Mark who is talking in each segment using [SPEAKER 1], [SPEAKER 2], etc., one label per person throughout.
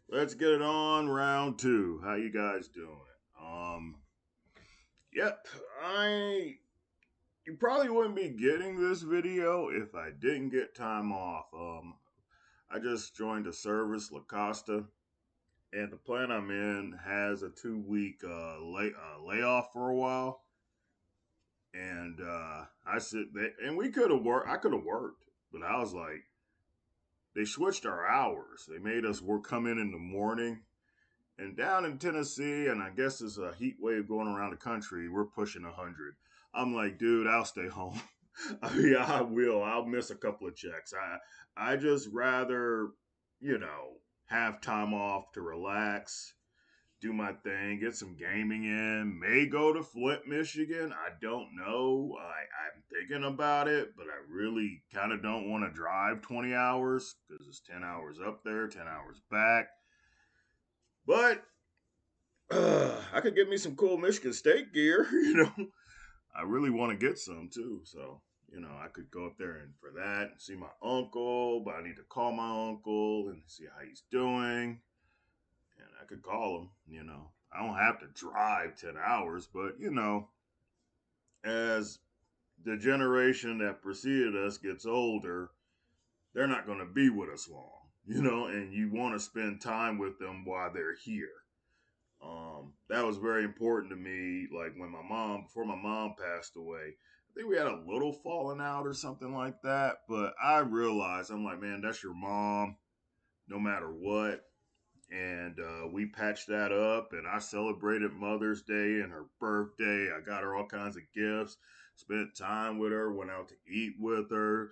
[SPEAKER 1] Let's get it on round two. How you guys doing? Um, yep. I You probably wouldn't be getting this video if I didn't get time off. I just joined a service, La Costa, and the plant I'm in has a 2 week layoff for a while. And I said that, and we could have worked. I could have worked, but I was like, they switched our hours. They made us work come in the morning. And down in Tennessee, and I guess there's a heat wave going around the country, we're pushing 100. I'm like, dude, I'll stay home. I mean, I will. I'll miss a couple of checks. I just rather, you know, have time off to relax, do my thing, get some gaming in. May go to Flint, Michigan. I don't know. I'm thinking about it, but I really kind of don't want to drive 20 hours because it's 10 hours up there, 10 hours back. But I could get me some cool Michigan State gear. I really want to get some too. So, I could go up there and for that and see my uncle, but I need to call my uncle and see how he's doing. And I could call him. I don't have to drive 10 hours, but, as the generation that preceded us gets older, they're not going to be with us long, and you want to spend time with them while they're here. That was very important to me. Like when before my mom passed away, I think we had a little falling out or something like that. But I realized, I'm like, man, that's your mom, no matter what. And we patched that up, and I celebrated Mother's Day and her birthday. I got her all kinds of gifts, spent time with her, went out to eat with her,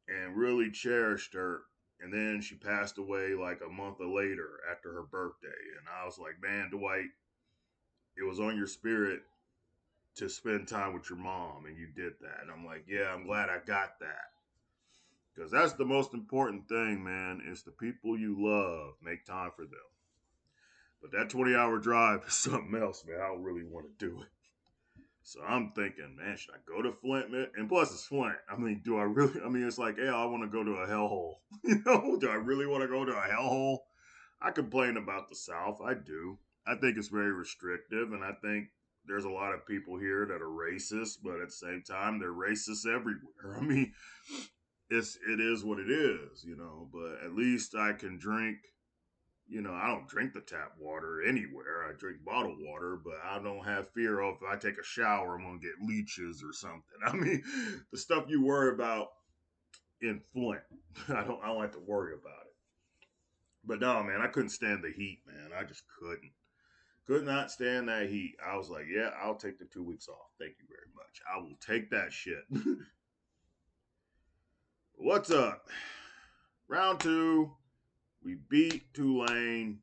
[SPEAKER 1] and really cherished her. And then she passed away like a month later after her birthday. And I was like, man, Dwight, it was on your spirit to spend time with your mom, and you did that. And I'm like, yeah, I'm glad I got that. Because that's the most important thing, man, is the people you love, make time for them. But that 20-hour drive is something else, man. I don't really want to do it. So I'm thinking, man, should I go to Flint? And plus, it's Flint. I mean, do I really? I mean, it's like, hey, I want to go to a hellhole. Do I really want to go to a hellhole? I complain about the South. I do. I think it's very restrictive, and I think there's a lot of people here that are racist, but at the same time, they're racist everywhere. I mean, it is what it is. But at least I can drink. I don't drink the tap water anywhere. I drink bottled water, but I don't have fear of if I take a shower, I'm gonna get leeches or something. I mean, the stuff you worry about in Flint, I don't have to worry about it. But no, man, I couldn't stand the heat, man. I just couldn't. Could not stand that heat. I was like, yeah, I'll take the 2 weeks off. Thank you very much. I will take that shit. What's up? Round two, we beat Tulane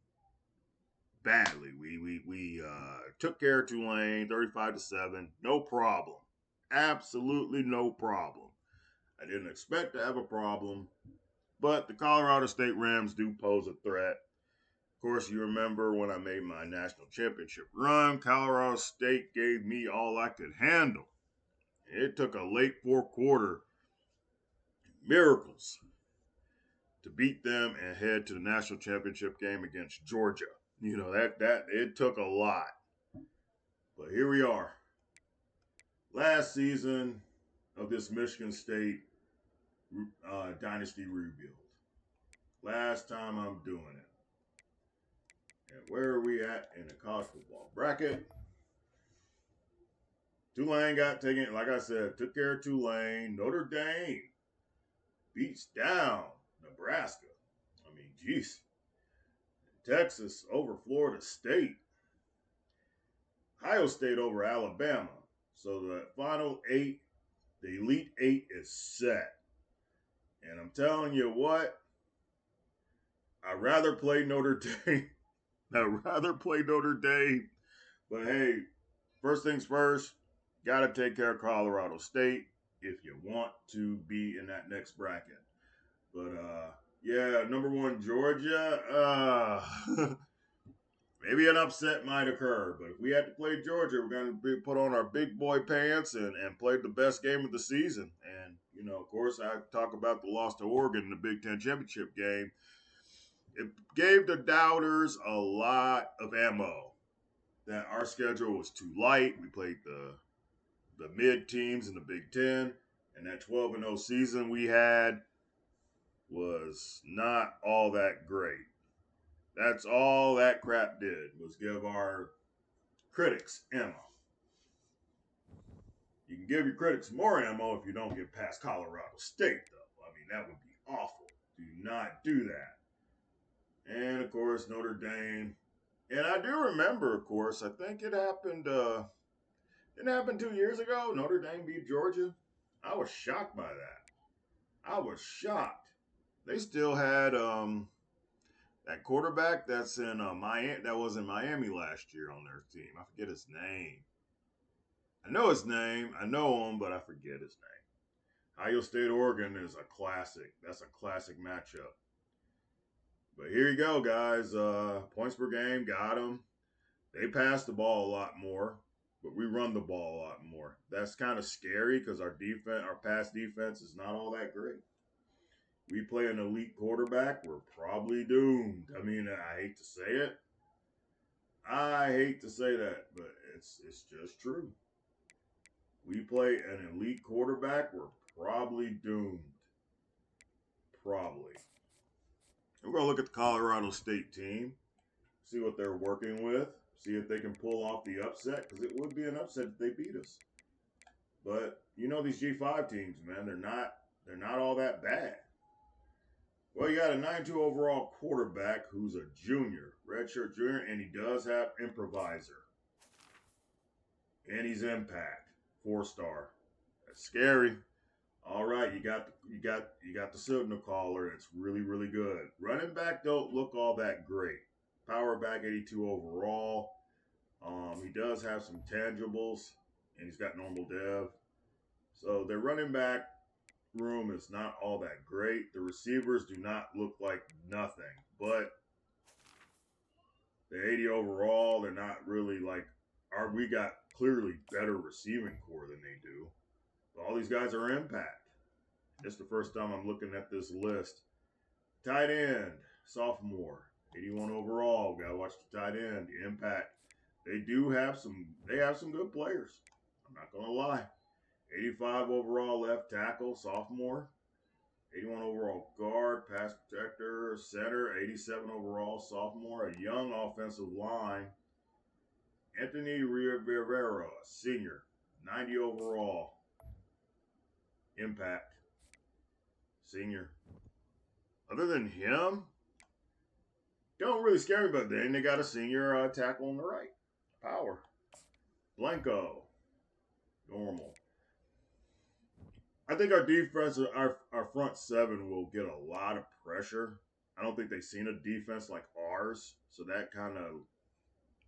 [SPEAKER 1] badly. We took care of Tulane 35-7. No problem. Absolutely no problem. I didn't expect to have a problem, but the Colorado State Rams do pose a threat. Of course, you remember when I made my national championship run, Colorado State gave me all I could handle. It took a late fourth quarter miracles to beat them and head to the national championship game against Georgia. That it took a lot. But here we are. Last season of this Michigan State Dynasty rebuild. Last time I'm doing it. And where are we at in the college football bracket? Tulane got taken, like I said, took care of Tulane. Notre Dame beats down Nebraska. I mean, geez. Texas over Florida State. Ohio State over Alabama. So the final eight, the Elite Eight is set. And I'm telling you what, I'd rather play Notre Dame. I'd rather play Notre Dame. But hey, first things first, got to take care of Colorado State if you want to be in that next bracket. But yeah, number one, Georgia. Maybe an upset might occur. But if we had to play Georgia, we're going to put on our big boy pants and play the best game of the season. And, of course, I talk about the loss to Oregon in the Big Ten championship game. it gave the doubters a lot of ammo. That our schedule was too light. We played the mid teams in the Big Ten, and that 12-0 season we had was not all that great. That's all that crap did was give our critics ammo. You can give your critics more ammo if you don't get past Colorado State, though. I mean, that would be awful. Do not do that. And of course, Notre Dame. And I do remember, of course, I think it happened. Didn't happen 2 years ago. Notre Dame beat Georgia. I was shocked by that. I was shocked. They still had that quarterback that's in Miami. That was in Miami last year on their team. I forget his name. I know his name. I know him, but I forget his name. Ohio State, Oregon is a classic. That's a classic matchup. But here you go, guys. Points per game, got them. They pass the ball a lot more, but we run the ball a lot more. That's kind of scary because our pass defense is not all that great. We play an elite quarterback, we're probably doomed. I mean, I hate to say it. I hate to say that, but it's just true. We play an elite quarterback, we're probably doomed. Probably. We're going to look at the Colorado State team, see what they're working with, see if they can pull off the upset, because it would be an upset if they beat us. But you know these G5 teams, man, they're not all that bad. Well, you got a 9-2 overall quarterback who's a junior, redshirt junior, and he does have improviser. And he's impact, 4-star. That's scary. All right, you got the signal caller. It's really, really good. Running back don't look all that great. Power back, 82 overall. He does have some tangibles, and he's got normal dev. So their running back room is not all that great. The receivers do not look like nothing, but the 80 overall, they're not really like we got clearly better receiving core than they do. But all these guys are impact. It's the first time I'm looking at this list. Tight end, sophomore, 81 overall. Gotta watch the tight end, the impact. They have some good players. I'm not gonna lie. 85 overall left tackle, sophomore. 81 overall guard, pass protector, center. 87 overall sophomore. A young offensive line. Anthony Rivera, senior. 90 overall. Impact. Senior. Other than him, don't really scare me, but then they got a senior tackle on the right. Power. Blanco. Normal. I think our defense, our front seven will get a lot of pressure. I don't think they've seen a defense like ours, so that kind of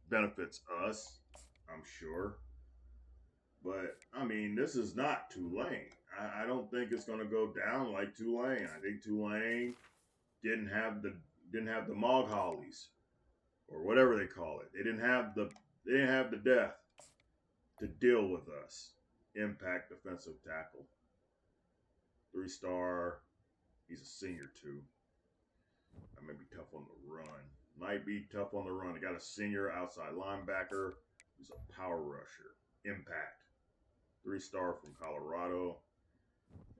[SPEAKER 1] benefits us, I'm sure. But, I mean, this is not Tulane. I don't think it's going to go down like Tulane. I think Tulane didn't have the Mog Hollies or whatever they call it. They didn't have the depth to deal with us. Impact defensive tackle. 3-star. He's a senior too. That might be tough on the run. They got a senior outside linebacker who's a power rusher. Impact. 3-star from Colorado.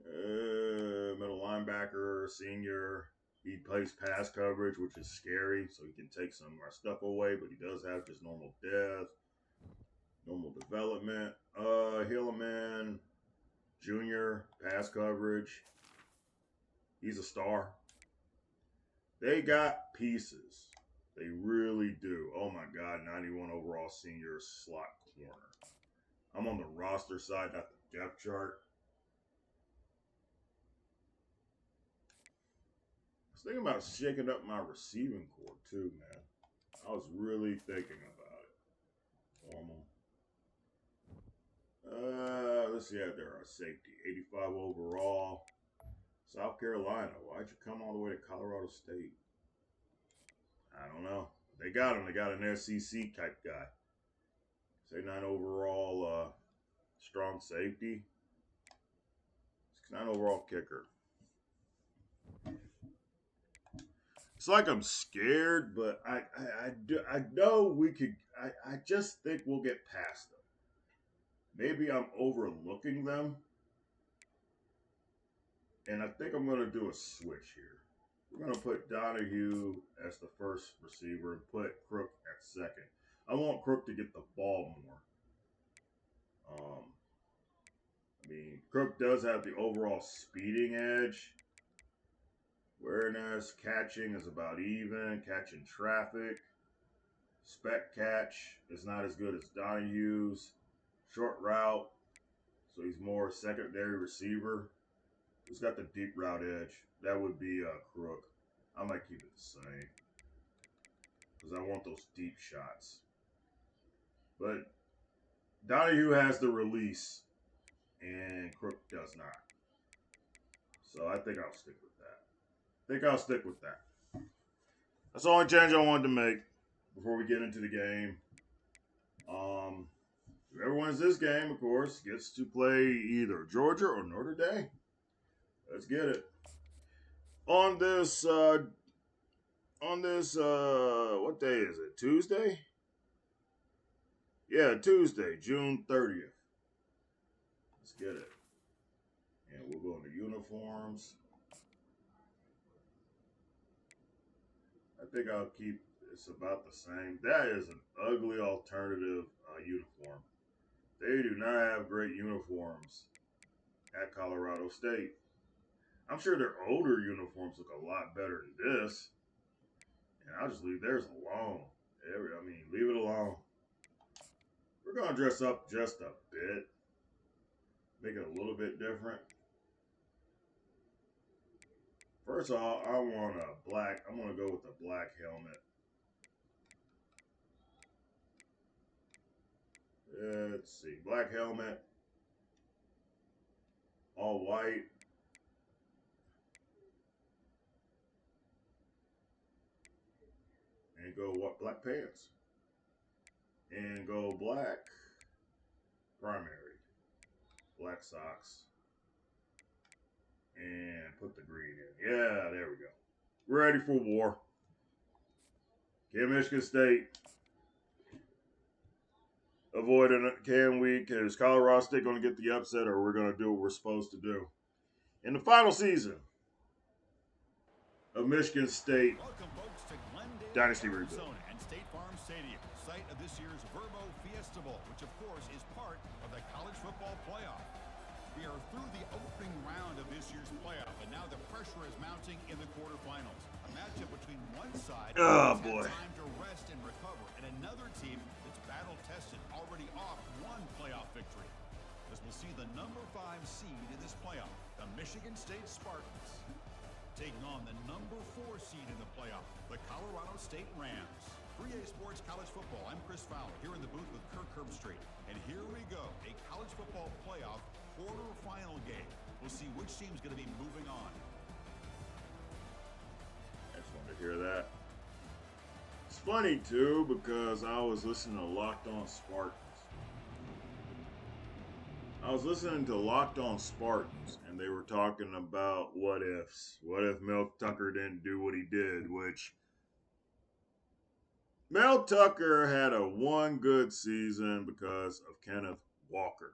[SPEAKER 1] Middle linebacker, senior. He plays pass coverage, which is scary, so he can take some of our stuff away, but he does have just normal depth, normal development. Hilleman, junior, pass coverage. He's a star. They got pieces. They really do. Oh my God, 91 overall senior slot corner. I'm on the roster side, not the depth chart. I was thinking about shaking up my receiving core too, man. I was really thinking about it. Normal. Let's see out there. Our safety, 85 overall. South Carolina. Why'd you come all the way to Colorado State? I don't know. They got him. They got an SEC type guy. Say 9 overall strong safety. 69 overall kicker. It's like I'm scared, but I know we could. I just think we'll get past them. Maybe I'm overlooking them, and I think I'm going to do a switch here. We're going to put Donahue as the first receiver and put Crook at second. I want Crook to get the ball more. I mean, Crook does have the overall speeding edge. Awareness, catching is about even. Catching traffic. Spec catch is not as good as Donahue's. Short route, so he's more secondary receiver. Who's got the deep route edge? That would be Crook. I might keep it the same because I want those deep shots. But Donahue has the release, and Crook does not. So I think I'll stick with that. That's the only change I wanted to make before we get into the game. Whoever wins this game, of course, gets to play either Georgia or Notre Dame. Let's get it. On this, what day is it? Tuesday? Yeah, Tuesday, June 30th. Let's get it. And we'll go into uniforms. I think I'll keep this about the same. That is an ugly alternative uniform. They do not have great uniforms at Colorado State. I'm sure their older uniforms look a lot better than this. And I'll just leave theirs alone. Leave it alone. We're going to dress up just a bit. Make it a little bit different. First of all, I'm going to go with the black helmet. Let's see. Black helmet. All white. And go black pants. And go black primary. Black socks. And put the green in. Yeah, there we go. Ready for war. Can Michigan State avoid it? Is Colorado State going to get the upset, or we're going to do what we're supposed to do? In the final season of Michigan State Dynasty rebuild.
[SPEAKER 2] And State Farm Stadium, site of this year's Verbo Fiesta Bowl, which of course is part of the college football playoff. We are through the opening round of this year's playoff, and now the pressure is mounting in the quarterfinals. A matchup between one side
[SPEAKER 1] has
[SPEAKER 2] time to rest and recover, and another team that's battle-tested, already off one playoff victory. As we'll see the number 5 seed in this playoff, the Michigan State Spartans, taking on the number 4 seed in the playoff, the Colorado State Rams. 3A Sports College Football. I'm Chris Fowler here in the booth with Kirk Herbstreit. And here we go, a college football playoff quarterfinal game. We'll see which team's going to be moving on.
[SPEAKER 1] I just wanted to hear that. It's funny, too, because I was listening to Locked On Spartans. And they were talking about what ifs. What if Mel Tucker didn't do what he did, which Mel Tucker had a one good season because of Kenneth Walker.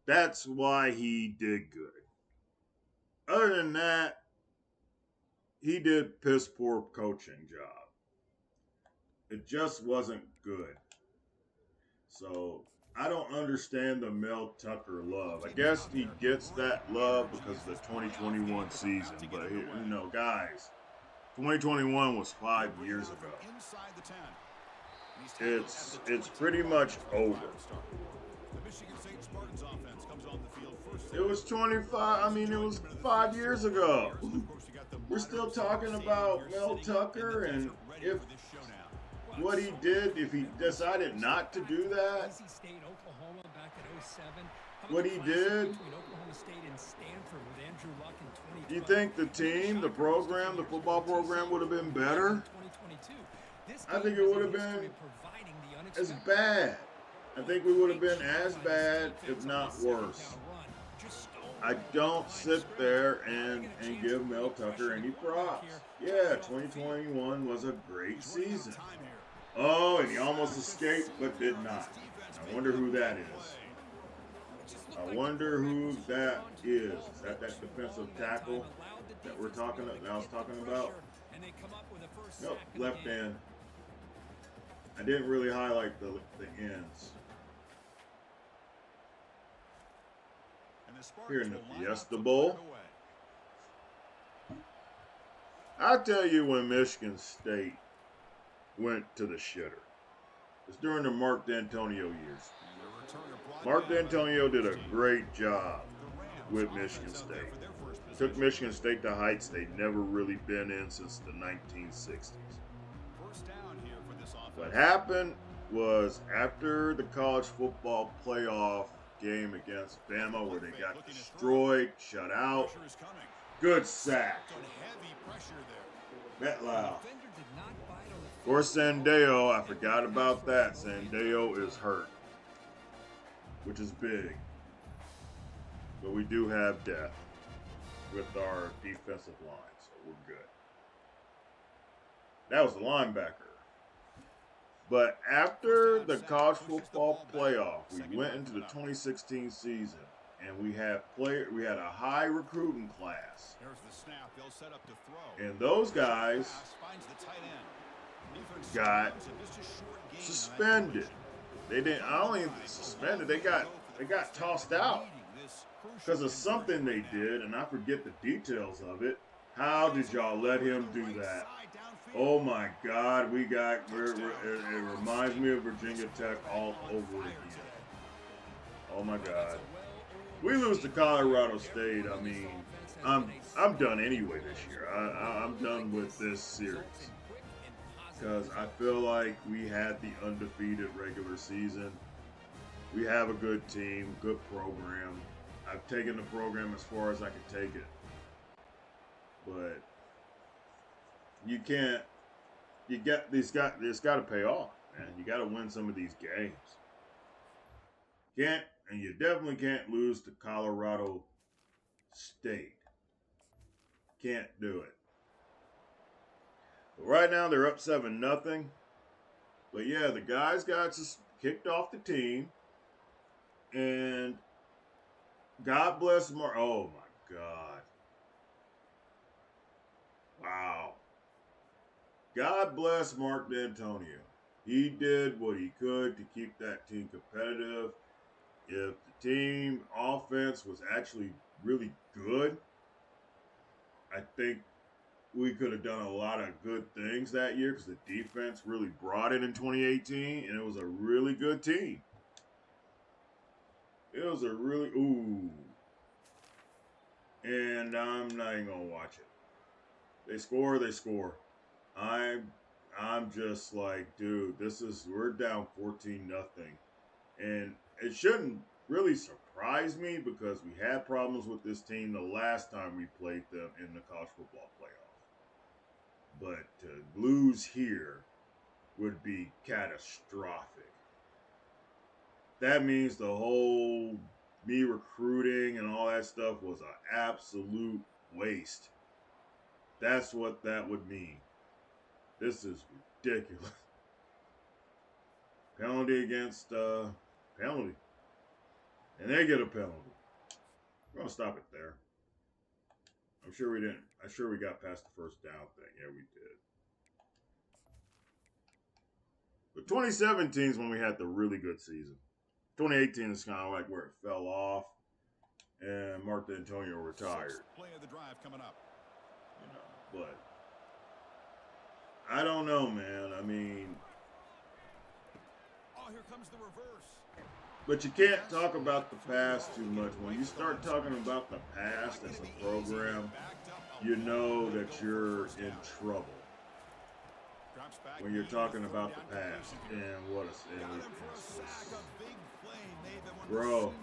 [SPEAKER 1] That's why he did good. Other than that, he did piss poor coaching job. It just wasn't good. So I don't understand the Mel Tucker love. I guess he gets that love because of the 2021 season. But, guys, 2021 was 5 years ago. It's pretty much over. It was 25. It was 5 years ago. We're still talking about Mel Tucker and what he did, if he decided not to do that, what he did. Do you think the team, the program, the football program would have been better? I think it would have been as bad. I think we would have been as bad, if not worse. I don't sit there and give Mel Tucker any props. Yeah, 2021 was a great
[SPEAKER 2] He's running out
[SPEAKER 1] season.
[SPEAKER 2] of time here.
[SPEAKER 1] Oh, and he almost escaped, but did not. I wonder who that is. I wonder who that is. Is that defensive tackle that I was talking about? Nope, left end. I didn't really highlight the ends. Here in the Fiesta Bowl. I'll tell you when Michigan State went to the shitter. It's during the Mark D'Antonio years. Mark D'Antonio did a great job with Michigan State. Took Michigan State to heights they'd never really been in since the 1960s. What happened was after the college football playoff game against Bama where they got destroyed, shut out, good sack. Metlow. Of course, Sandeo, I forgot about that. Sandeo is hurt, which is big. But we do have depth with our defensive line, so we're good. That was the linebacker. But after the college football playoff, we went into the 2016 season, and we had a high recruiting class. And those guys got suspended. They didn't only suspended, they got tossed out because of something they did, and I forget the details of it. How did y'all let him do that? Oh my God, it reminds me of Virginia Tech all over again. Oh my God. We lose to Colorado State. I mean, I'm done anyway this year. I'm done with this series because I feel like we had the undefeated regular season. We have a good team, good program. I've taken the program as far as I can take it, but it's got to pay off, man. You got to win some of these games. And you definitely can't lose to Colorado State. Can't do it. But right now they're up 7-0. But yeah, the guys got kicked off the team, and God bless Mark. Oh my God. Wow. God bless Mark D'Antonio. He did what he could to keep that team competitive. If the team offense was actually really good, I think we could have done a lot of good things that year because the defense really brought it in 2018, and it was a really good team. It was a really and I'm not even gonna watch it. They score. I'm just like, dude, we're down 14-0. And it shouldn't really surprise me because we had problems with this team the last time we played them in the college football playoff. But to lose here would be catastrophic. That means the whole me recruiting and all that stuff was an absolute waste. That's what that would mean. This is ridiculous. Penalty against penalty. And they get a penalty. We're gonna stop it there. I'm sure we didn't. I'm sure we got past the first down thing. Yeah, we did. But 2017 is when we had the really good season. 2018 is kind of like where it fell off, and Mark D'Antonio retired.
[SPEAKER 2] Play of the drive coming up.
[SPEAKER 1] But I don't know, man. I mean,
[SPEAKER 2] here comes the reverse.
[SPEAKER 1] But you can't talk about the past too much. When you start talking about the past as a program, you know that you're in trouble. When you're talking about the past and what it's bro.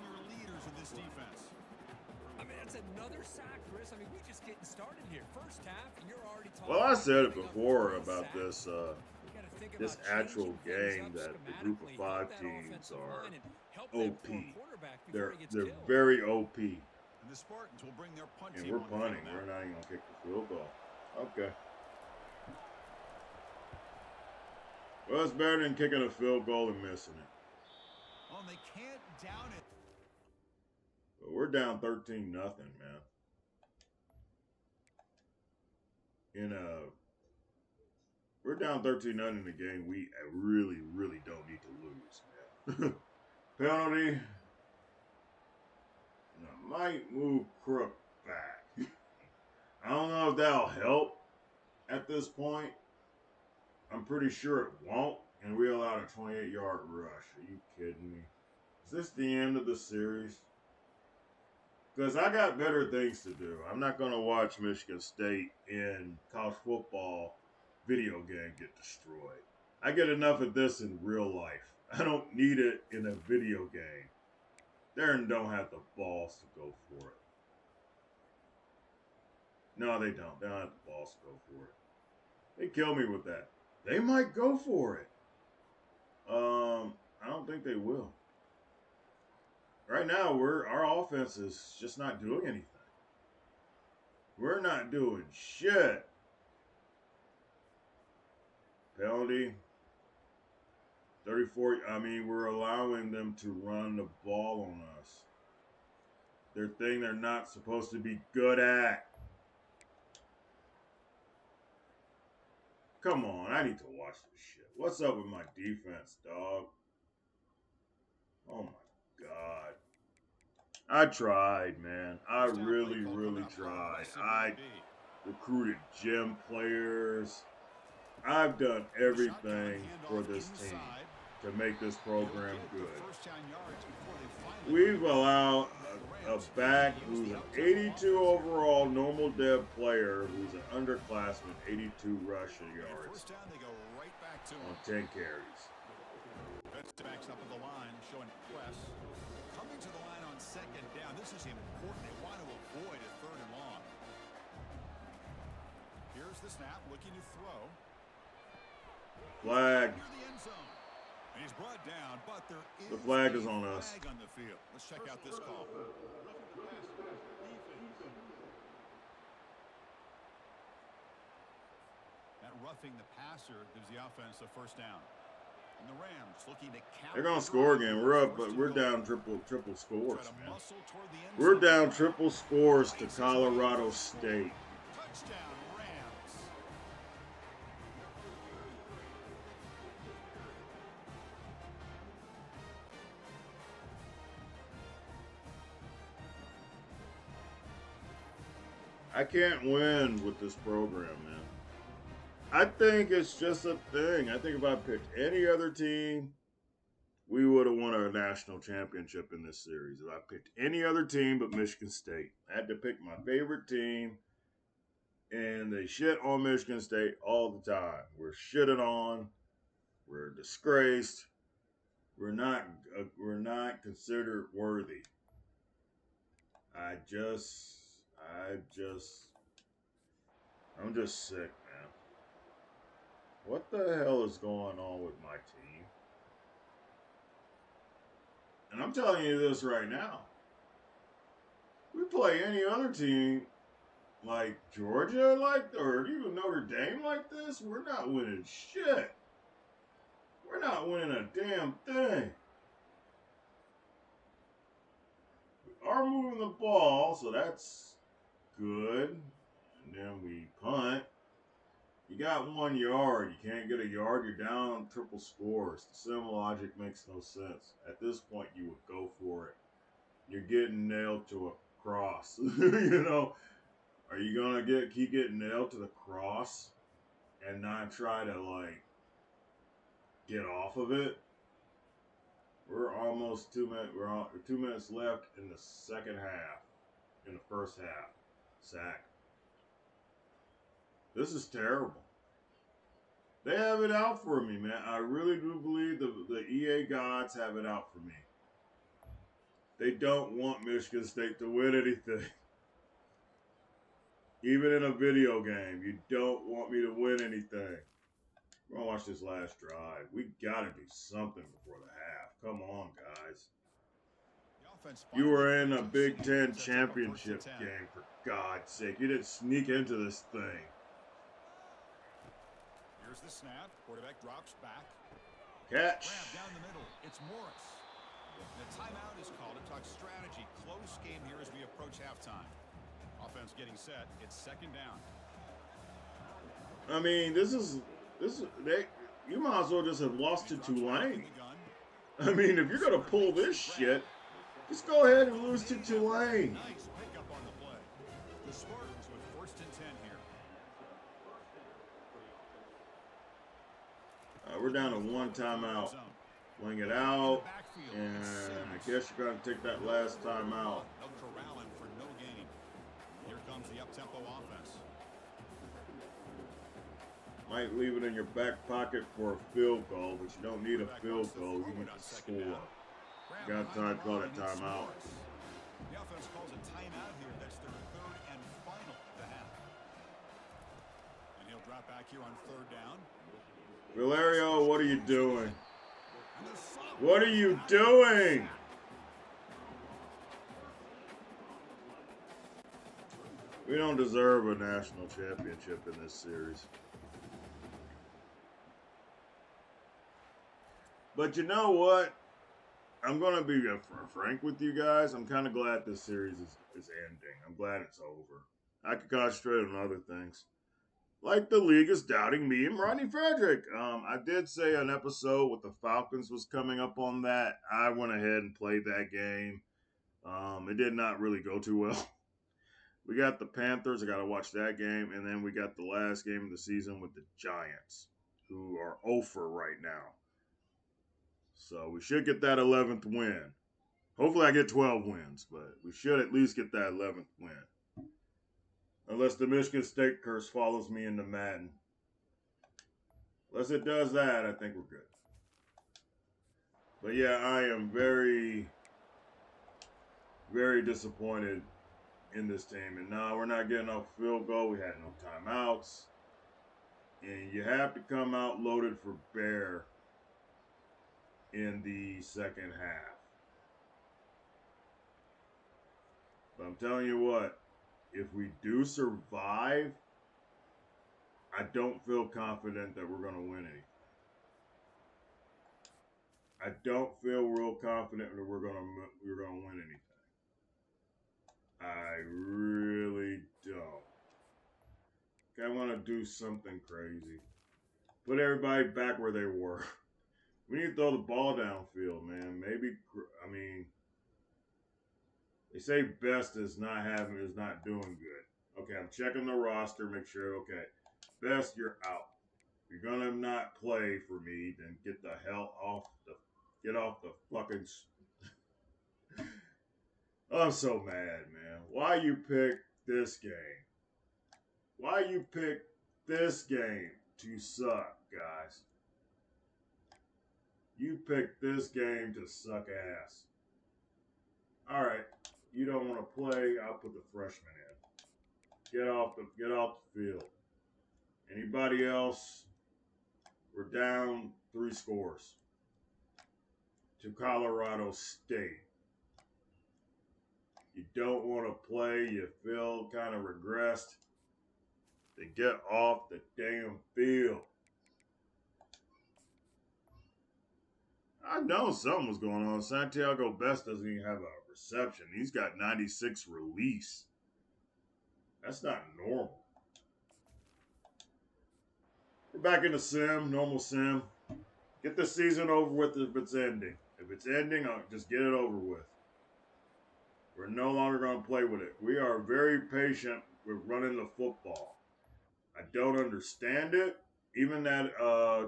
[SPEAKER 3] I mean, that's another sack, Chris. I mean, we're just getting started here. First half, and you're already talking.
[SPEAKER 1] Well, I said it before about this actual game that the group of 5 teams are OP. They're very OP.
[SPEAKER 2] And the Spartans will bring their punt
[SPEAKER 1] And
[SPEAKER 2] team
[SPEAKER 1] we're
[SPEAKER 2] on the field
[SPEAKER 1] punting.
[SPEAKER 2] now.
[SPEAKER 1] We're not even going to kick the field goal. Okay. Well, it's better than kicking a field goal and missing it.
[SPEAKER 2] Oh, and they can't down it.
[SPEAKER 1] But we're down 13-0, man. We're down 13-0 in the game. We really, really don't need to lose, man. Penalty. And I might move Crook back. I don't know if that'll help at this point. I'm pretty sure it won't. And we allowed a 28-yard rush. Are you kidding me? Is this the end of the series? Because I got better things to do. I'm not going to watch Michigan State in college football video game get destroyed. I get enough of this in real life. I don't need it in a video game. Darren don't have the balls to go for it. No, they don't. They don't have the balls to go for it. They kill me with that. They might go for it. I don't think they will. Right now, our offense is just not doing anything. We're not doing shit. Penalty. 34. I mean, we're allowing them to run the ball on us. Their thing they're not supposed to be good at. Come on, I need to watch this shit. What's up with my defense, dog? Oh my God. I tried, man. I really, really tried. I recruited gym players. I've done everything for this team to make this program good. We've allowed a back who's an 82 overall normal dev player who's an underclassman, 82 rushing yards on 10 carries.
[SPEAKER 2] Backs up at the line, showing press. Coming to the line on second down. This is important. They want to avoid a third and long. Here's the snap, looking to throw.
[SPEAKER 1] Flag.
[SPEAKER 2] And he's brought down, but there is
[SPEAKER 1] the flag is on us.
[SPEAKER 2] Flag on the field. Let's check out this call. That roughing the passer gives the offense a first down. And the Rams looking to cap.
[SPEAKER 1] They're gonna score again. We're up, but we're down triple scores, man. We're down triple scores to Colorado State.
[SPEAKER 2] Touchdown, Rams.
[SPEAKER 1] I can't win with this program, man. I think it's just a thing. I think if I picked any other team, we would have won a national championship in this series. If I picked any other team but Michigan State, I had to pick my favorite team, and they shit on Michigan State all the time. We're shitted on. We're disgraced. We're not considered worthy. I'm just sick, man. What the hell is going on with my team? And I'm telling you this right now. We play any other team like Georgia or even Notre Dame like this, we're not winning shit. We're not winning a damn thing. We are moving the ball, so that's good. And then we punt. You got 1 yard. You can't get a yard. You're down triple scores. The sim logic makes no sense. At this point, you would go for it. You're getting nailed to a cross. You know, are you gonna keep getting nailed to the cross and not try to like get off of it? We're almost 2 minutes. We're 2 minutes left in the second half. In the first half, sack. This is terrible. They have it out for me, man. I really do believe the EA gods have it out for me. They don't want Michigan State to win anything. Even in a video game, you don't want me to win anything. We're going to watch this last drive. We got to do something before the half. Come on, guys.
[SPEAKER 2] offense
[SPEAKER 1] You
[SPEAKER 2] finally
[SPEAKER 1] were in a
[SPEAKER 2] finds
[SPEAKER 1] Big
[SPEAKER 2] seam
[SPEAKER 1] Ten
[SPEAKER 2] and sets up a first
[SPEAKER 1] championship
[SPEAKER 2] and 10.
[SPEAKER 1] game, for God's sake. You didn't sneak into this thing.
[SPEAKER 2] Here's the snap. Quarterback drops back.
[SPEAKER 1] Catch.
[SPEAKER 2] Grab down the middle. It's Morris. The timeout is called to talk strategy. Close game here as we approach halftime. Offense getting set. It's second down.
[SPEAKER 1] I mean, you might as well just have lost to Tulane. I mean, if you're going to pull this shit, just go ahead and lose to Tulane.
[SPEAKER 2] Nice pickup on the play. The Spartans with first and 10 here.
[SPEAKER 1] We're down to one timeout. Wing it out, and I guess you're going to take that last timeout.
[SPEAKER 2] They'll corral him for no gain. Here comes the up-tempo offense.
[SPEAKER 1] Might leave it in your back pocket for a field goal, but you don't need a field goal. You need to score. You got time to call that timeout.
[SPEAKER 2] The offense calls a timeout here. That's their third and final of the half. And he'll drop back here on third down.
[SPEAKER 1] Valerio, what are you doing? What are you doing? We don't deserve a national championship in this series. But you know what? I'm going to be frank with you guys. I'm kind of glad this series is ending. I'm glad it's over. I could concentrate on other things. Like the league is doubting me and Rodney Frederick. I did say an episode with the Falcons was coming up on that. I went ahead and played that game. It did not really go too well. We got the Panthers. I got to watch that game. And then we got the last game of the season with the Giants, who are 0-for right now. So we should get that 11th win. Hopefully I get 12 wins, but we should at least get that 11th win. Unless the Michigan State curse follows me into Madden. Unless it does that, I think we're good. But yeah, I am very, very disappointed in this team. And no, we're not getting off field goal. We had no timeouts. And you have to come out loaded for bear in the second half. But I'm telling you what, if we do survive, I don't feel confident that we're going to win anything. I don't feel real confident that we're going to win anything. I really don't. I want to do something crazy. Put everybody back where they were. We need to throw the ball downfield, man. Maybe, I mean, they say Best is not doing good. Okay, I'm checking the roster, make sure, okay. Best, you're out. If you're gonna not play for me, then get the hell off the fucking. I'm so mad, man. Why you pick this game? Why you pick this game to suck, guys? You picked this game to suck ass. All right, you don't want to play. I'll put the freshman in. Get off the field. Anybody else? We're down 3 scores to Colorado State. You don't want to play. You feel kind of regressed. Then get off the damn field. I know something was going on. Santiago Best doesn't even have a reception. He's got 96 release. That's not normal. We're back in the sim, normal sim. Get the season over with if it's ending. If it's ending, I'll just get it over with. We're no longer going to play with it. We are very patient with running the football. I don't understand it. Even that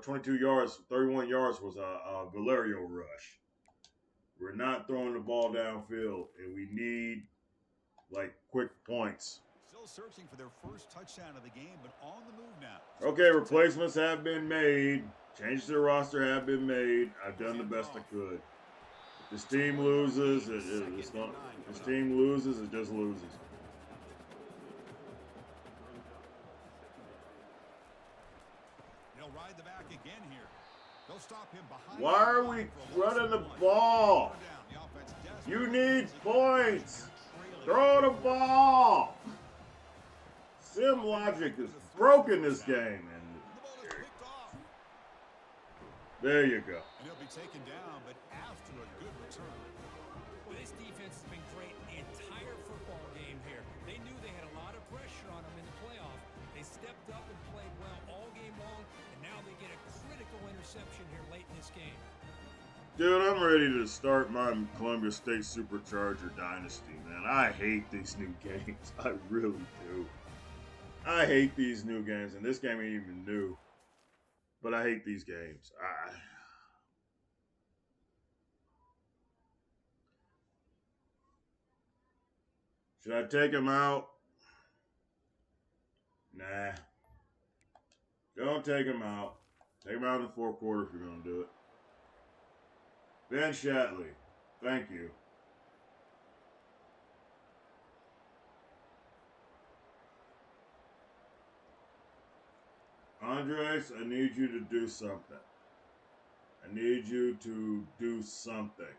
[SPEAKER 1] 22 yards, 31 yards was a Valerio rush. We're not throwing the ball downfield, and we need, like, quick points.
[SPEAKER 2] Still searching for their first touchdown of the game, but on the move now.
[SPEAKER 1] Okay, replacements have been made. Changes to the roster have been made. I've done the best I could. If this team loses, it just loses.
[SPEAKER 2] They'll ride the back again here. They'll stop him behind.
[SPEAKER 1] Why are we running the ball? You need points. Throw the ball. Sim logic is broken this game, and there you go.
[SPEAKER 2] And he'll be taken down, but after a good return.
[SPEAKER 3] Well, this defense has been great the entire football game here. They knew they had a lot of pressure on them in the playoff. They stepped up and played well all game long, and now they get a critical interception here late in this game.
[SPEAKER 1] Dude, I'm ready to start my Columbia State Supercharger Dynasty, man. I hate these new games. I really do. I hate these new games, and this game ain't even new. But I hate these games. Should I take him out? Nah. Don't take him out. Take him out in the fourth quarter if you're going to do it. Ben Shatley. Thank you. Andres, I need you to do something. I need you to do something.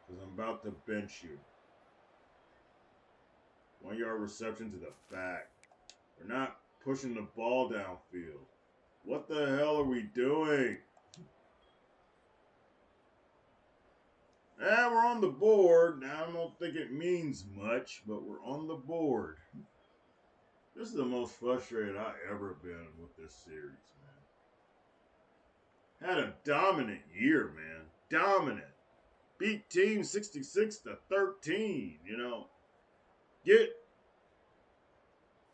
[SPEAKER 1] Because I'm about to bench you. 1 yard reception to the back. We're not pushing the ball downfield. What the hell are we doing? We're on the board. Now, I don't think it means much, but we're on the board. This is the most frustrated I've ever been with this series, man. Had a dominant year, man. Dominant. Beat team 66-13, you know. Get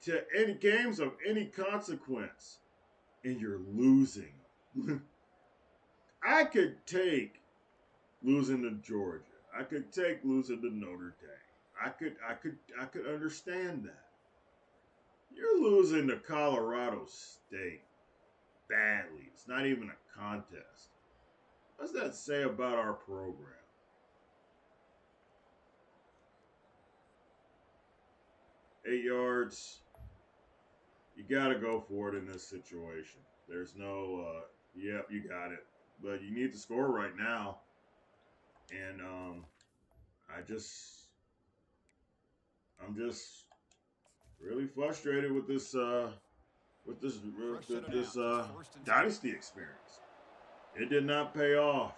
[SPEAKER 1] to any games of any consequence, and you're losing. I could take losing to Georgia. I could take losing to Notre Dame. I could understand that. You're losing to Colorado State badly. It's not even a contest. What does that say about our program? 8 yards. You got to go for it in this situation. There's no, yep, you got it. But you need to score right now. And I'm just really frustrated with this Dynasty experience. It did not pay off.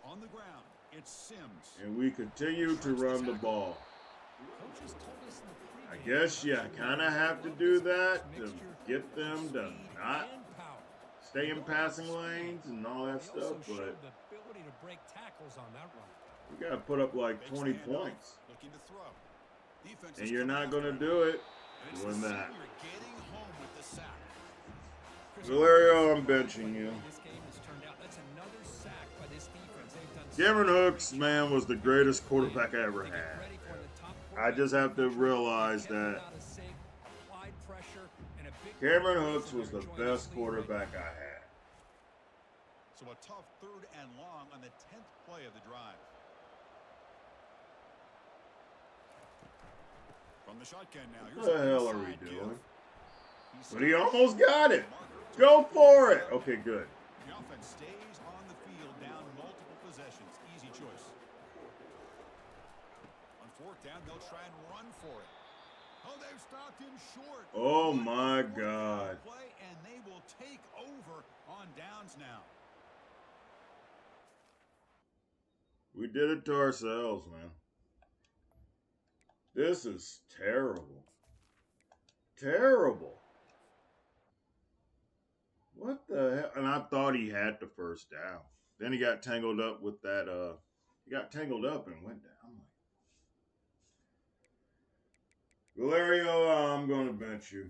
[SPEAKER 2] On the ground, it's Sims.
[SPEAKER 1] And we continue to run the ball. I guess you kind of have to do that to get them to not stay in passing lanes and all that stuff, but we got to put up like 20 points. And you're not going to do it doing that. Valerio, I'm benching you. Cameron Hooks, man, was the greatest quarterback I ever had. I just have to realize that Cameron Hooks was the best quarterback I had.
[SPEAKER 2] So a tough 3rd and long on the 10th play of the drive. From the shotgun now.
[SPEAKER 1] What the hell are we doing? But he almost got it. Go for it. Okay, good.
[SPEAKER 2] The offense stays on the field down multiple possessions. Easy choice. On 4th down, they'll try and run for it. Oh, they've stopped him short.
[SPEAKER 1] Oh, my God.
[SPEAKER 2] Play, and they will take over on downs now.
[SPEAKER 1] We did it to ourselves, man. This is terrible. Terrible. What the hell? And I thought he had the first down. Then he got tangled up with that, he got tangled up and went down. Valerio, I'm going to bench you.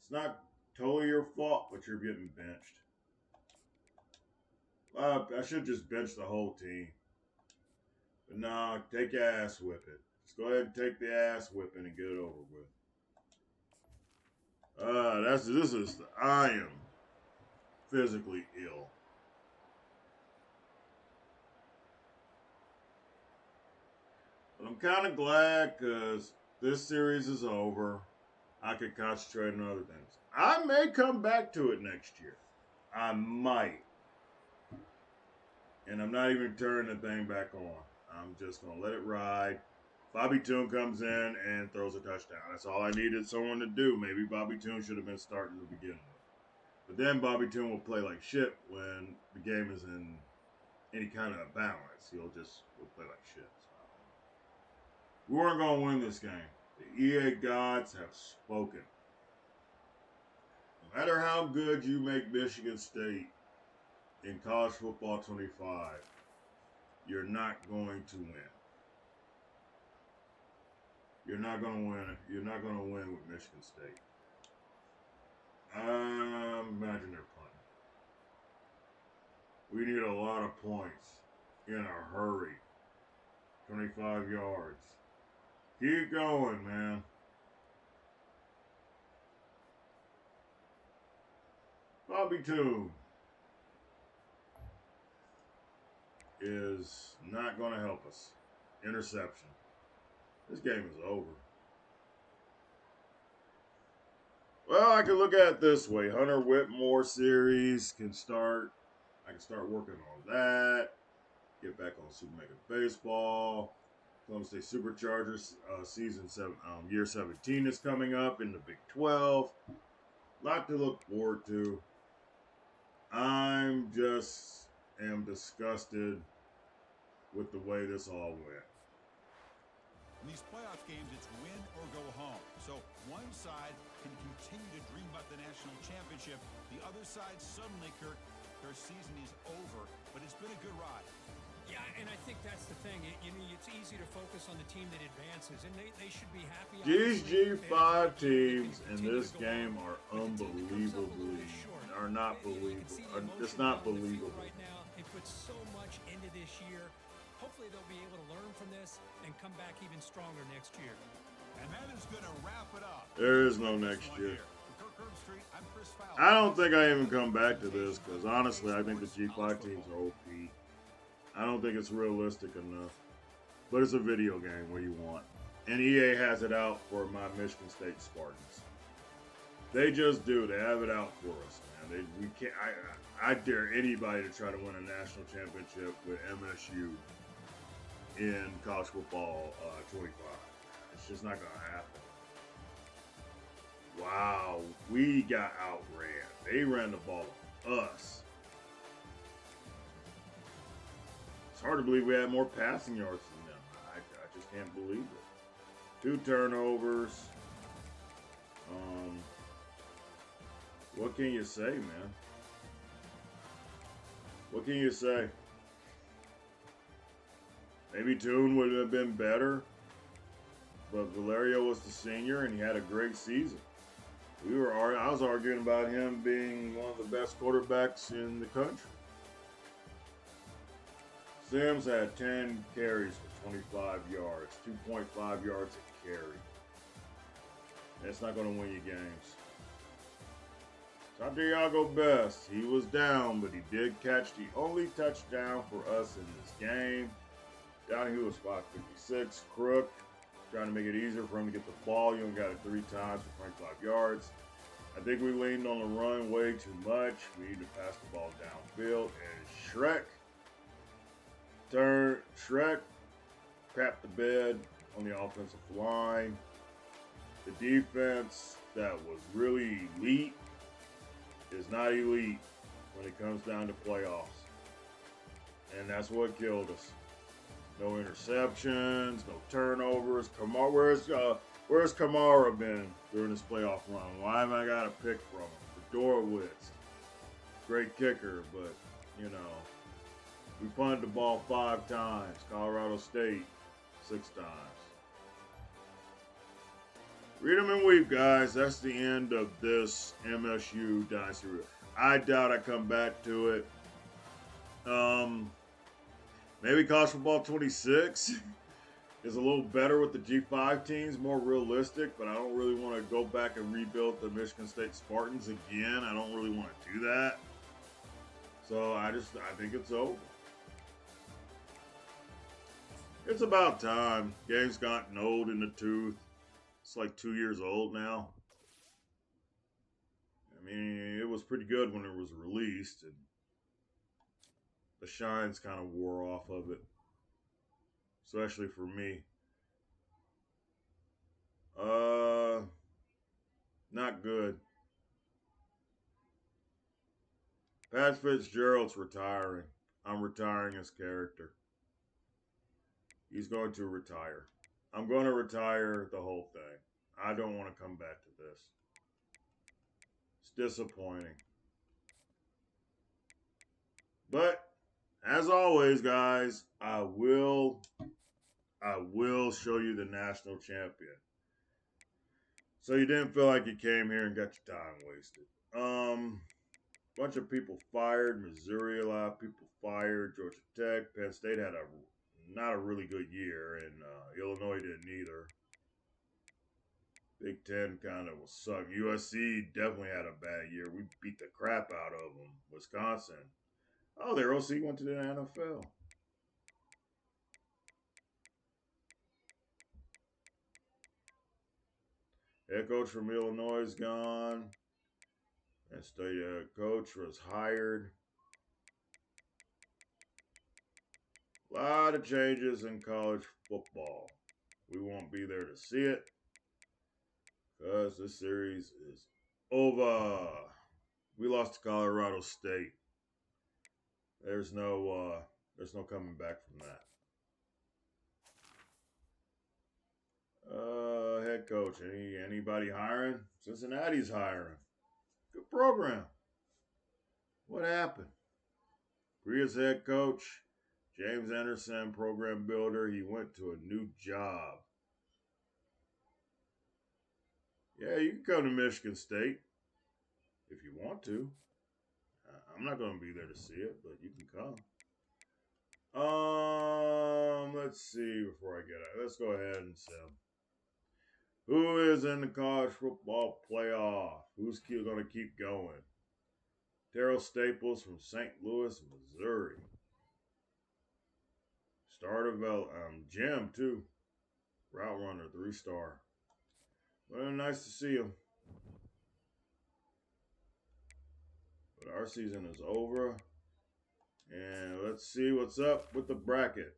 [SPEAKER 1] It's not totally your fault, but you're getting benched. I should just bench the whole team. But nah, take your ass whipping. Let's go ahead and take the ass whipping and get it over with. I am physically ill. But I'm kind of glad because this series is over. I could concentrate on other things. I may come back to it next year. I might. And I'm not even turning the thing back on. I'm just going to let it ride. Bobby Toon comes in and throws a touchdown. That's all I needed someone to do. Maybe Bobby Toon should have been starting to begin with. But then Bobby Toon will play like shit when the game is in any kind of balance. He'll play like shit. So we weren't going to win this game. The EA gods have spoken. No matter how good you make Michigan State in college football 25, you're not going to win. You're not going to win. You're not going to win with Michigan State. Imagine they're punting. We need a lot of points in a hurry. 25 yards. Keep going, man. Bobby Toon is not going to help us. Interception. This game is over. Well, I can look at it this way. Hunter Whitmore series can start. I can start working on that. Get back on Super Mega Baseball. Columbus State Superchargers year 17 is coming up in the Big 12. Lot to look forward to. I'm just am disgusted with the way this all went.
[SPEAKER 2] In these playoff games, it's win or go home. So one side can continue to dream about the national championship. The other side suddenly, Kirk, their season is over. But it's been a good ride.
[SPEAKER 3] Yeah, and I think that's the thing. It's easy to focus on the team that advances, and they should be happy.
[SPEAKER 1] These G5 teams in this game are unbelievably, are not believable. It's not believable.
[SPEAKER 3] Right now, they put so much into this year. Hopefully they'll be able to learn from this and come back even stronger next year.
[SPEAKER 2] And that is going to wrap it up.
[SPEAKER 1] There is no next year. I don't think I even come back to this because honestly, I think the G5 teams are OP. I don't think it's realistic enough. But it's a video game. What do you want? And EA has it out for my Michigan State Spartans. They just do. They have it out for us, man. We can't. I dare anybody to try to win a national championship with MSU in college football 25. It's just not going to happen. Wow, we got outran. They ran the ball on us. It's hard to believe we had more passing yards than them. I just can't believe it. 2 turnovers. What can you say, man? What can you say? Maybe Toon would have been better, but Valerio was the senior and he had a great season. I was arguing about him being one of the best quarterbacks in the country. Sims had 10 carries for 25 yards, 2.5 yards a carry. That's not going to win you games. Santiago Best, he was down, but he did catch the only touchdown for us in this game. Downhill was 556. Crook, trying to make it easier for him to get the ball. You only got it 3 times for 25 yards. I think we leaned on the run way too much. We need to pass the ball downfield. And Shrek crapped the bed on the offensive line. The defense that was really elite is not elite when it comes down to playoffs. And that's what killed us. No interceptions, no turnovers. Where's Kamara been during this playoff run? Why have I got a pick from him? Fedorowicz, great kicker, but we punted the ball 5 times. Colorado State 6 times. Read them and weep, guys. That's the end of this MSU Dynasty. I doubt I come back to it. Maybe college football 26 is a little better with the G5 teams, more realistic, but I don't really want to go back and rebuild the Michigan State Spartans again. I don't really want to do that. So I think it's over. It's about time. Game's gotten old in the tooth. It's like 2 years old now. I mean, it was pretty good when it was released. And the shine's kind of wore off of it, especially for me. Uh, Not good. Pat Fitzgerald's retiring. I'm retiring his character. He's going to retire. I'm going to retire the whole thing. I don't want to come back to this. It's disappointing. But as always, guys, I will show you the national champion. So you didn't feel like you came here and got your time wasted. Bunch of people fired. Missouri, a lot of people fired. Georgia Tech, Penn State had not a really good year, and Illinois didn't either. Big Ten kind of was suck. USC definitely had a bad year. We beat the crap out of them. Wisconsin. Oh, their OC went to the NFL. Head coach from Illinois is gone. And state coach was hired. A lot of changes in college football. We won't be there to see it because this series is over. We lost to Colorado State. There's no coming back from that. Head coach, anybody hiring? Cincinnati's hiring. Good program. What happened? Pria's head coach, James Anderson, program builder. He went to a new job. Yeah, you can come to Michigan State if you want to. I'm not going to be there to see it, but you can come. Let's see before I get out. Let's go ahead and say who is in the college football playoff? Who's going to keep going? Terrell Staples from St. Louis, Missouri. Starter Jim too. Route runner, 3-star. Well, nice to see him. But our season is over. And let's see what's up with the bracket.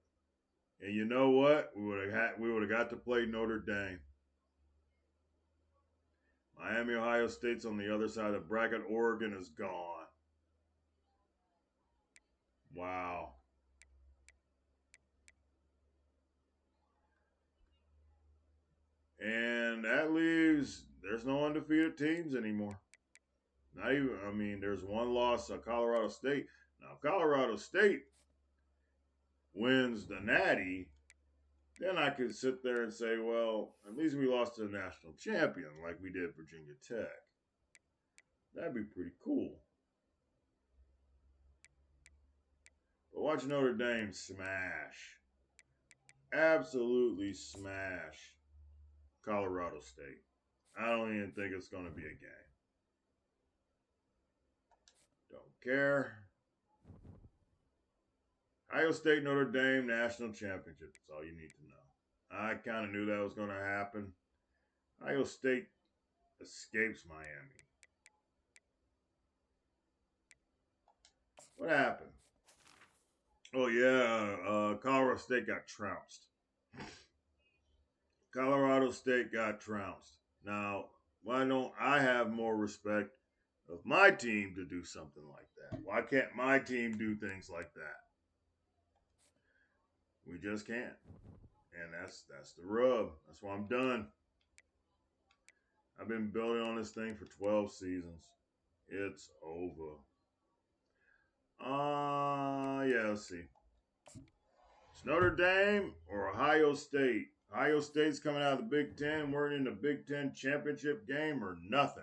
[SPEAKER 1] And you know what? We would have got to play Notre Dame. Miami, Ohio State's on the other side of the bracket. Oregon is gone. Wow. And that leaves, there's no undefeated teams anymore. Not even, there's one loss to Colorado State. Now, Colorado State wins the Natty, then I could sit there and say, well, at least we lost to the national champion like we did Virginia Tech. That'd be pretty cool. But watch Notre Dame smash. Absolutely smash Colorado State. I don't even think it's going to be a game. Don't care. Ohio State, Notre Dame, national championship. That's all you need to know. I kind of knew that was going to happen. Ohio State escapes Miami. What happened? Oh, yeah. Colorado State got trounced. Colorado State got trounced. Now, why don't I have more respect of my team to do something like that? Why can't my team do things like that? We just can't. And that's the rub. That's why I'm done. I've been building on this thing for 12 seasons. It's over. Yeah, let's see. It's Notre Dame or Ohio State. Ohio State's coming out of the Big Ten. We're in the Big Ten championship game or nothing.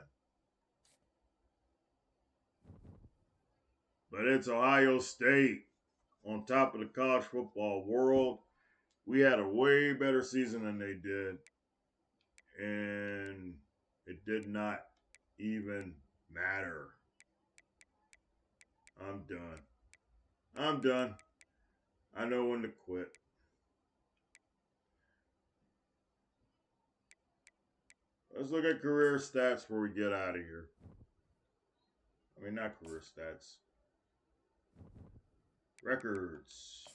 [SPEAKER 1] But it's Ohio State on top of the college football world. We had a way better season than they did. And it did not even matter. I'm done. I know when to quit. Let's look at career stats before we get out of here. Not career stats. Records.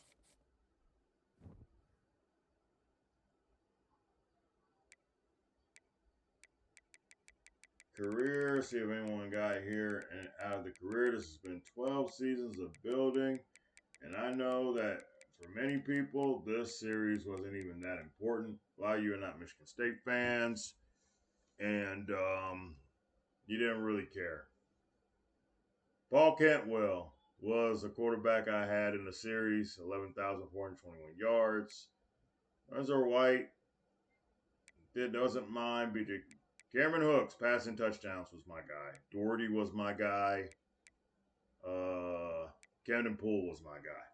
[SPEAKER 1] Career. See if anyone got here. And out of the career, this has been 12 seasons of building. And I know that for many people, this series wasn't even that important. A lot of you are not Michigan State fans. And you didn't really care. Paul Cantwell was a quarterback I had in the series, 11,421 yards. Lorenzo White doesn't mind. BJ Cameron Hooks passing touchdowns was my guy. Doherty was my guy. Camden Poole was my guy.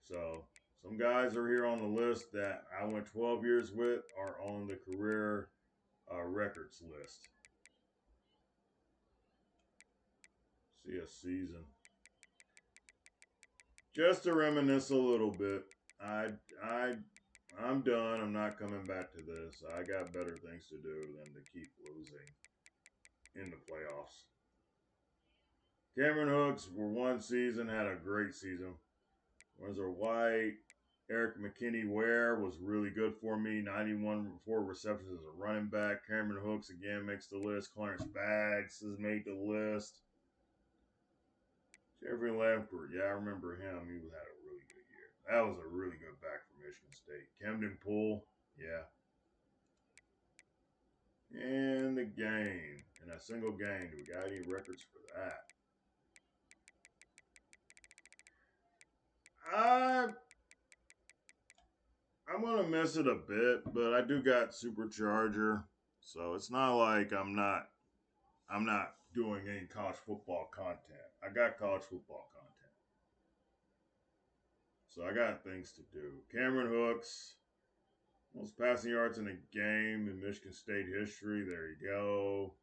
[SPEAKER 1] So some guys are here on the list that I went 12 years with are on the career records list. See a season. Just to reminisce a little bit. I'm done. I'm not coming back to this. I got better things to do than to keep losing in the playoffs. Cameron Hooks for one season had a great season. Lorenzo White, Eric McKinney-Ware was really good for me. 91 4 receptions as a running back. Cameron Hooks again makes the list. Clarence Baggs has made the list. Jeffrey Lampert, yeah, I remember him. He had a really good year. That was a really good back for Michigan State. Camden Poole, yeah. In the game, in a single game, do we got any records for that? I'm gonna miss it a bit, but I do got Supercharger, so it's not like I'm not doing any college football content. I got college football content, so I got things to do. Cameron Hooks, most passing yards in a game in Michigan State history. There you go.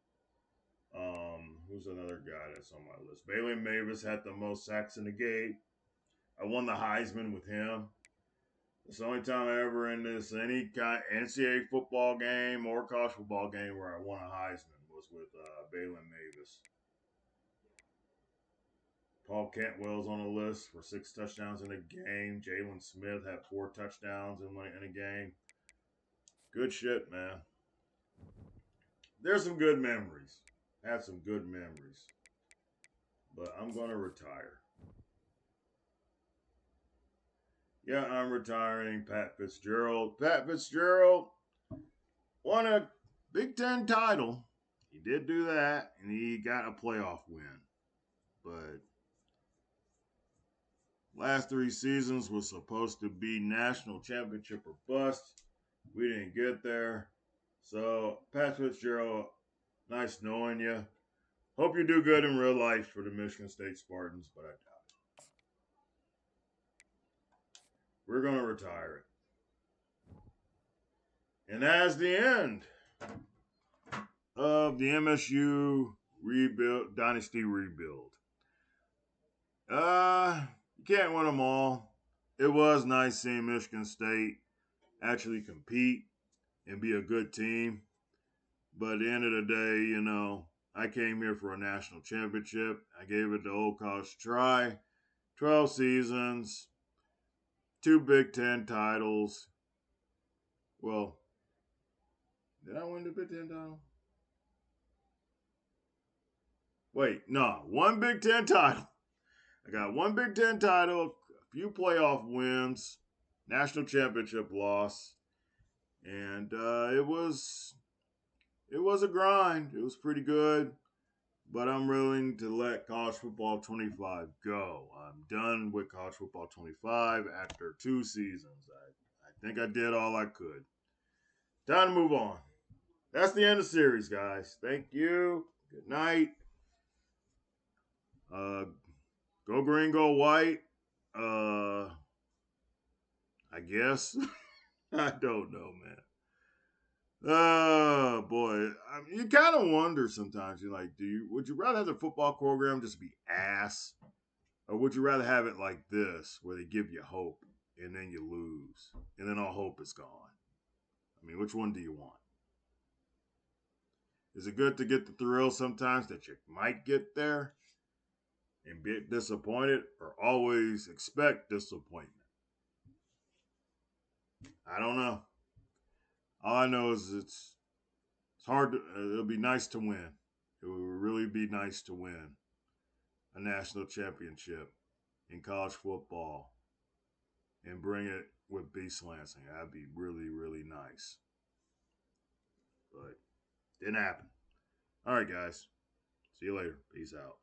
[SPEAKER 1] Who's another guy that's on my list? Bailey Mavis had the most sacks in the game. I won the Heisman with him. It's the only time I ever in this any kind NCAA football game or college football game where I won a Heisman was with Balin Mavis. Paul Cantwell's on the list for 6 touchdowns in a game. Jalen Smith had 4 touchdowns in a game. Good shit, man. There's some good memories. Had some good memories. But I'm going to retire. Yeah, I'm retiring. Pat Fitzgerald. Pat Fitzgerald won a Big Ten title. He did do that, and he got a playoff win. But last 3 seasons was supposed to be national championship or bust. We didn't get there. So, Pat Fitzgerald, nice knowing you. Hope you do good in real life for the Michigan State Spartans, but I doubt it. We're going to retire it. And that's the end of the MSU rebuild, Dynasty rebuild. You can't win them all. It was nice seeing Michigan State actually compete and be a good team. But at the end of the day, I came here for a national championship. I gave it the old college try. 12 seasons, 2 Big Ten titles. Well, did I win the Big Ten title? Wait, no. 1 Big Ten title. I got 1 Big Ten title, a few playoff wins, national championship loss. And it was a grind. It was pretty good. But I'm willing to let College Football 25 go. I'm done with College Football 25 after 2 seasons. I think I did all I could. Time to move on. That's the end of the series, guys. Thank you. Good night. Go green, go white. I guess. I don't know, man. Oh boy, you kind of wonder sometimes. You're like, would you rather have the football program just be ass, or would you rather have it like this, where they give you hope and then you lose, and then all hope is gone? I mean, which one do you want? Is it good to get the thrill sometimes that you might get there, and get disappointed or always expect disappointment. I don't know. All I know is it's hard to, it'll be nice to win. It would really be nice to win a national championship in college football and bring it with Beast Lansing. That'd be really, really nice. But didn't happen. All right, guys. See you later. Peace out.